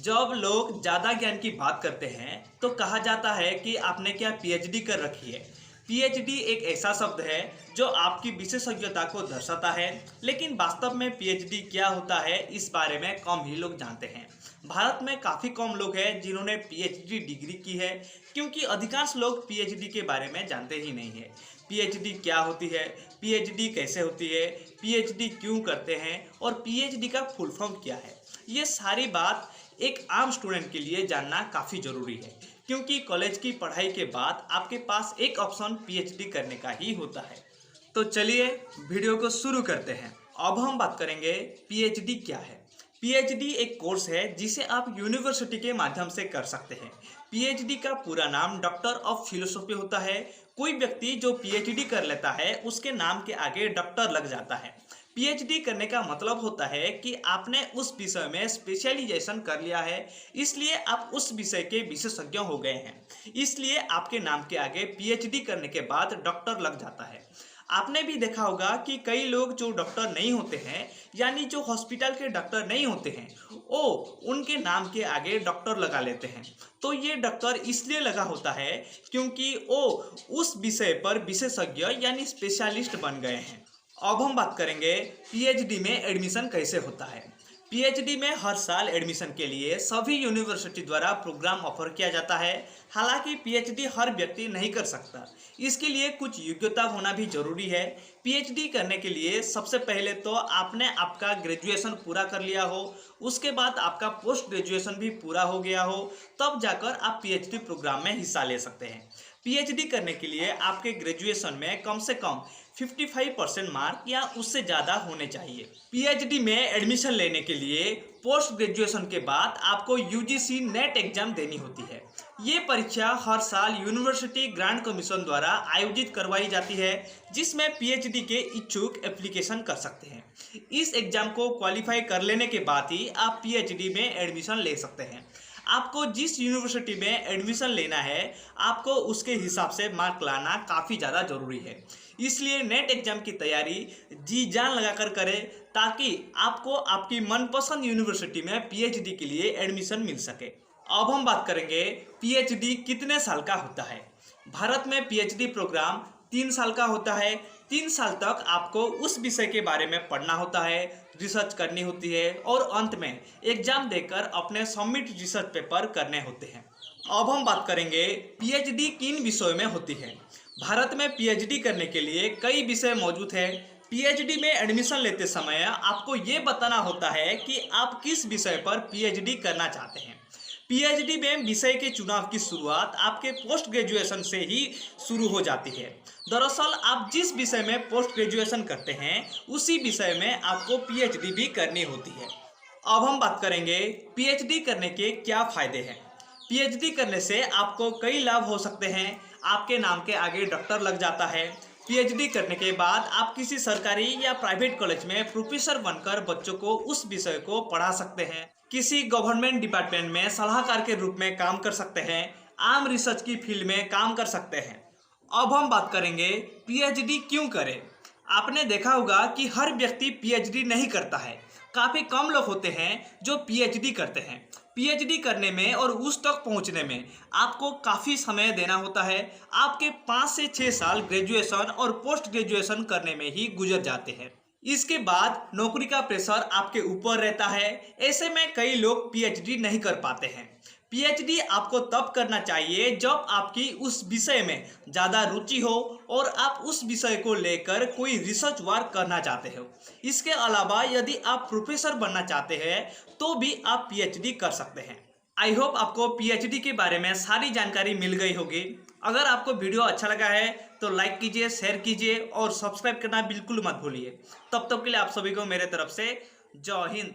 जब लोग ज़्यादा ज्ञान की बात करते हैं तो कहा जाता है कि आपने क्या पीएचडी कर रखी है। पीएचडी एक ऐसा शब्द है जो आपकी विशेषज्ञता को दर्शाता है, लेकिन वास्तव में पीएचडी क्या होता है इस बारे में कम ही लोग जानते हैं। भारत में काफ़ी कम लोग हैं जिन्होंने पीएचडी डिग्री की है, क्योंकि अधिकांश लोग पीएचडी के बारे में जानते ही नहीं है। पीएचडी क्या होती है, पीएचडी कैसे होती है, पीएचडी क्यों करते हैं और पीएचडी का फुल फॉर्म क्या है, ये सारी बात एक आम स्टूडेंट के लिए जानना काफ़ी ज़रूरी है, क्योंकि कॉलेज की पढ़ाई के बाद आपके पास एक ऑप्शन पीएचडी करने का ही होता है। तो चलिए वीडियो को शुरू करते हैं। अब हम बात करेंगे पीएचडी क्या है। पीएचडी एक कोर्स है जिसे आप यूनिवर्सिटी के माध्यम से कर सकते हैं। पीएचडी का पूरा नाम डॉक्टर ऑफ फिलोसॉफी होता है। कोई व्यक्ति जो पीएचडी कर लेता है उसके नाम के आगे डॉक्टर लग जाता है। पीएचडी करने का मतलब होता है कि आपने उस विषय में स्पेशलाइजेशन कर लिया है, इसलिए आप उस विषय के विशेषज्ञ हो गए हैं। इसलिए आपके नाम के आगे पीएचडी करने के बाद डॉक्टर लग जाता है। आपने भी देखा होगा कि कई लोग जो डॉक्टर नहीं होते हैं, यानी जो हॉस्पिटल के डॉक्टर नहीं होते हैं, वो उनके नाम के आगे डॉक्टर लगा लेते हैं। तो ये डॉक्टर इसलिए लगा होता है क्योंकि वो उस विषय पर विशेषज्ञ यानी स्पेशलिस्ट बन गए हैं। अब हम बात करेंगे पीएचडी में एडमिशन कैसे होता है। पीएचडी में हर साल एडमिशन के लिए सभी यूनिवर्सिटी द्वारा प्रोग्राम ऑफर किया जाता है। हालांकि पीएचडी हर व्यक्ति नहीं कर सकता, इसके लिए कुछ योग्यता होना भी जरूरी है। पीएचडी करने के लिए सबसे पहले तो आपने आपका ग्रेजुएशन पूरा कर लिया हो, उसके बाद आपका पोस्ट ग्रेजुएशन भी पूरा हो गया हो, तब जाकर आप पीएचडी प्रोग्राम में हिस्सा ले सकते हैं। पीएचडी करने के लिए आपके ग्रेजुएशन में कम से कम 55% मार्क या उससे ज़्यादा होने चाहिए। पीएचडी में एडमिशन लेने के लिए पोस्ट ग्रेजुएशन के बाद आपको यूजीसी नेट एग्जाम देनी होती है। ये परीक्षा हर साल यूनिवर्सिटी ग्रांट कमीशन द्वारा आयोजित करवाई जाती है, जिसमें पीएचडी के इच्छुक एप्लीकेशन कर सकते हैं। इस एग्जाम को क्वालिफाई कर लेने के बाद ही आप पीएचडी में एडमिशन ले सकते हैं। आपको जिस यूनिवर्सिटी में एडमिशन लेना है, आपको उसके हिसाब से मार्क लाना काफ़ी ज़्यादा ज़रूरी है। इसलिए नेट एग्जाम की तैयारी जी जान लगाकर करें, ताकि आपको आपकी मनपसंद यूनिवर्सिटी में पीएचडी के लिए एडमिशन मिल सके। अब हम बात करेंगे पीएचडी कितने साल का होता है। भारत में पीएचडी प्रोग्राम 3 साल का होता है। 3 साल तक आपको उस विषय के बारे में पढ़ना होता है, रिसर्च करनी होती है और अंत में एग्जाम देकर अपने सबमिट रिसर्च पेपर करने होते हैं। अब हम बात करेंगे पीएचडी किन विषयों में होती है। भारत में पीएचडी करने के लिए कई विषय मौजूद हैं। पीएचडी में एडमिशन लेते समय आपको ये बताना होता है कि आप किस विषय पर पीएचडी करना चाहते हैं। पीएचडी में विषय के चुनाव की शुरुआत आपके पोस्ट ग्रेजुएशन से ही शुरू हो जाती है। दरअसल आप जिस विषय में पोस्ट ग्रेजुएशन करते हैं, उसी विषय में आपको पीएचडी भी करनी होती है। अब हम बात करेंगे पीएचडी करने के क्या फायदे हैं। पीएचडी करने से आपको कई लाभ हो सकते हैं। आपके नाम के आगे डॉक्टर लग जाता है। पीएचडी करने के बाद आप किसी सरकारी या प्राइवेट कॉलेज में प्रोफेसर बनकर बच्चों को उस विषय को पढ़ा सकते हैं। किसी गवर्नमेंट डिपार्टमेंट में सलाहकार के रूप में काम कर सकते हैं। आम रिसर्च की फील्ड में काम कर सकते हैं। अब हम बात करेंगे पीएचडी क्यों करें। आपने देखा होगा कि हर व्यक्ति पीएचडी नहीं करता है। काफ़ी कम लोग होते हैं जो पीएचडी करते हैं। पीएचडी करने में और उस तक पहुंचने में आपको काफ़ी समय देना होता है। आपके 5 से 6 साल ग्रेजुएशन और पोस्ट ग्रेजुएशन करने में ही गुजर जाते हैं। इसके बाद नौकरी का प्रेशर आपके ऊपर रहता है। ऐसे में कई लोग पीएचडी नहीं कर पाते हैं। पीएचडी आपको तब करना चाहिए जब आपकी उस विषय में ज़्यादा रुचि हो और आप उस विषय को लेकर कोई रिसर्च वर्क करना चाहते हो। इसके अलावा यदि आप प्रोफेसर बनना चाहते हैं तो भी आप पीएचडी कर सकते हैं। आई होप आपको पीएचडी के बारे में सारी जानकारी मिल गई होगी। अगर आपको वीडियो अच्छा लगा है तो लाइक कीजिए, शेयर कीजिए और सब्सक्राइब करना बिल्कुल मत भूलिए। तब तक के लिए आप सभी को मेरे तरफ से जय हिंद।